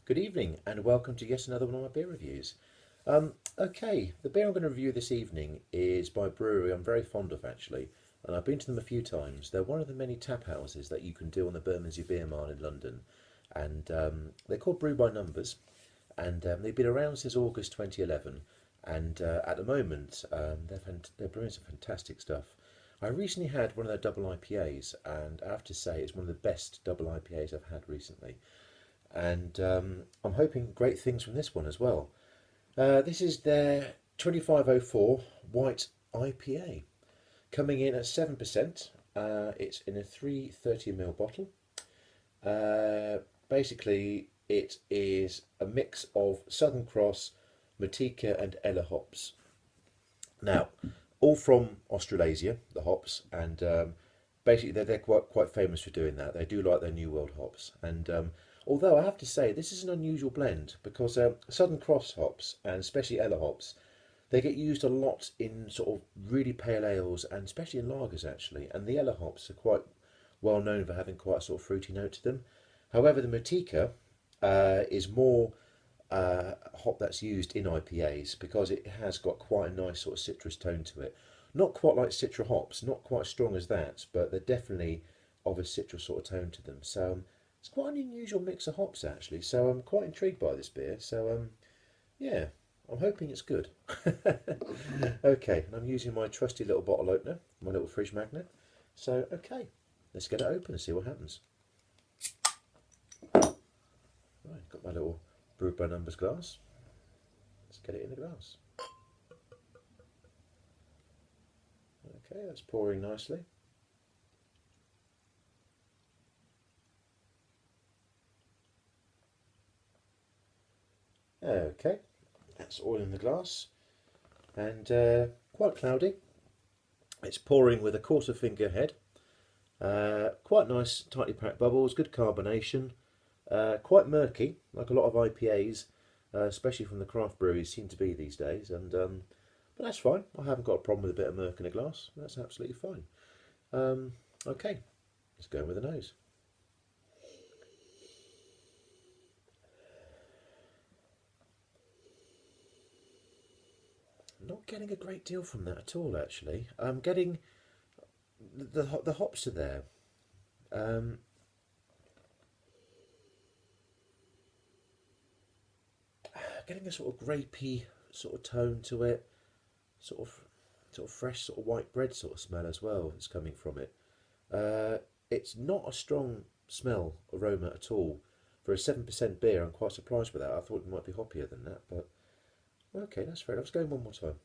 Good evening and welcome to yet another one of my beer reviews. Okay, the beer I'm going to review this evening is by a brewery I'm very fond of actually, and I've been to them a few times. They're one of the many tap houses that you can do on the Bermondsey Beer Mile in London, and they're called Brew by Numbers, and they've been around since August 2011, and at the moment they're brewing some fantastic stuff. I recently had one of their double IPAs, and I have to say it's one of the best double IPAs I've had recently and I'm hoping great things from this one as well. This is their 2504 White IPA, coming in at 7%. It's in a 330 ml bottle. Basically, it is a mix of Southern Cross, Matika, and Ella hops. Now, all from Australasia, the hops, and basically they're quite famous for doing that. They do like their New World hops, and although I have to say this is an unusual blend because Southern Cross hops and especially Ella hops, they get used a lot in sort of really pale ales and especially in lagers actually. And the Ella hops are quite well known for having quite a sort of fruity note to them. However, the Matika is more hop that's used in IPAs because it has got quite a nice sort of citrus tone to it. Not quite like Citra hops, not quite as strong as that, but they're definitely of a citrus sort of tone to them. So it's quite an unusual mix of hops actually. So I'm quite intrigued by this beer. So yeah, I'm hoping it's good. Okay, and I'm using my trusty little bottle opener, my little fridge magnet. So okay, let's get it open and see what happens. Right, got my little Brew by Numbers glass. Let's get it in the glass. Okay, that's pouring nicely. Okay, that's all in the glass and quite cloudy. It's pouring with a quarter finger head. Quite nice, tightly packed bubbles, good carbonation. Quite murky, like a lot of IPAs, especially from the craft breweries, seem to be these days. And but that's fine. I haven't got a problem with a bit of murk in a glass. That's absolutely fine. Okay, let's go with the nose. Not getting a great deal from that at all, actually. I'm getting the hops are there. Um, Getting a sort of grapey sort of tone to it, sort of fresh sort of white bread sort of smell as well. That's coming from it. Uh, it's not a strong smell aroma at all for a 7% beer. I'm quite surprised with that. I thought it might be hoppier than that, but okay, that's fair enough. Let's go one more time.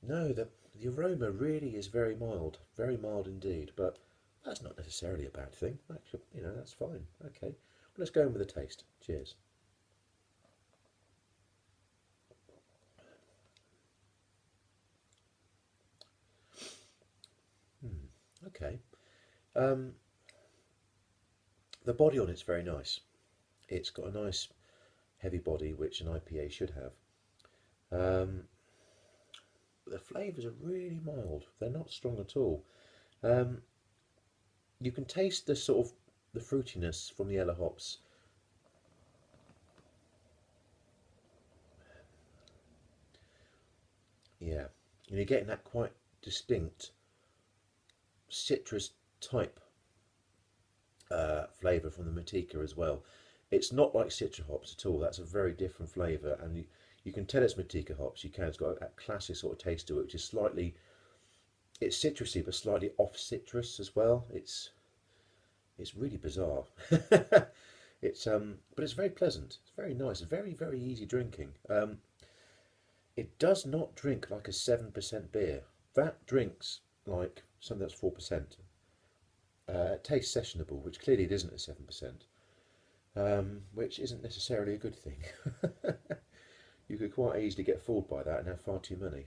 No, the aroma really is very mild indeed, but that's not necessarily a bad thing. Actually, that's fine. Okay, well, let's go in with a taste. Cheers. Okay. Um, the body on it's very nice. It's got a nice heavy body, which an IPA should have. Um, the flavours are really mild. They're not strong at all. Um, you can taste the sort of the fruitiness from the Ella hops. Yeah, and you're getting that quite distinct citrus type flavour from the Matika as well. It's not like Citra hops at all. That's a very different flavour, and you can tell it's Matika hops. You can. It's got a classic sort of taste to it, which is slightly. It's citrusy, but slightly off citrus as well. It's really bizarre. It's but it's very pleasant. It's very nice. Very easy drinking. It does not drink like a 7% beer. That drinks like something that's 4%. It tastes sessionable, which clearly it isn't at 7%, which isn't necessarily a good thing. You could quite easily get fooled by that and have far too many.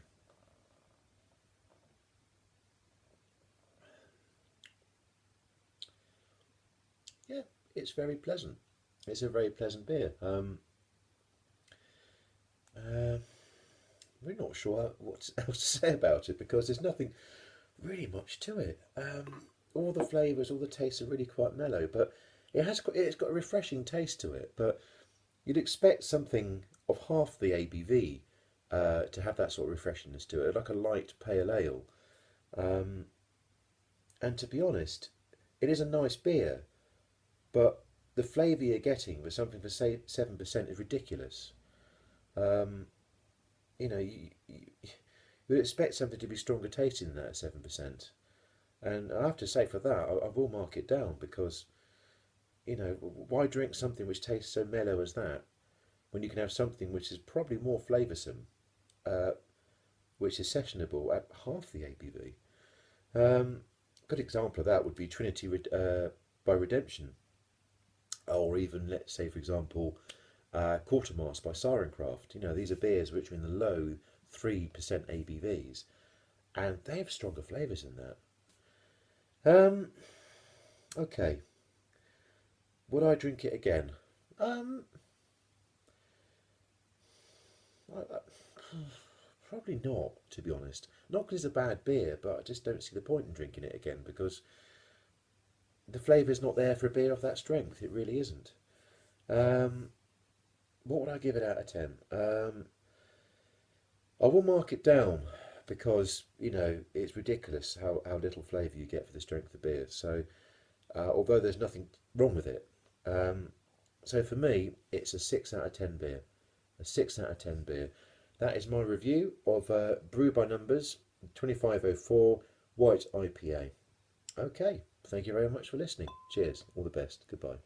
Yeah, it's very pleasant. It's a very pleasant beer. I'm really not sure what else to say about it because there's nothing really much to it. All the flavours, all the tastes are really quite mellow, but It's got a refreshing taste to it, but you'd expect something of half the ABV to have that sort of refreshingness to it, like a light pale ale. Um, and to be honest, it is a nice beer, but the flavour you're getting for something for say 7% is ridiculous. Um, you know, you'd expect something to be stronger tasting than that at 7%. And I have to say, for that, I will mark it down because, why drink something which tastes so mellow as that when you can have something which is probably more flavoursome, uh, which is sessionable at half the ABV? A good example of that would be Trinity by Redemption, or even, let's say, for example, Quartermass by Sirencraft. These are beers which are in the low 3% ABVs, and they have stronger flavours than that. Um, okay, would I drink it again? Um, Probably not, to be honest. Not because it's a bad beer, but I just don't see the point in drinking it again because the flavour's not there for a beer of that strength. It really isn't. Um, what would I give it out of 10? I will mark it down because, it's ridiculous how little flavour you get for the strength of beer. So, although there's nothing wrong with it. Um, so for me, it's a 6 out of 10 beer. A 6 out of 10 beer. That is my review of Brew by Numbers 2504 White IPA. Okay, thank you very much for listening. Cheers, all the best, goodbye.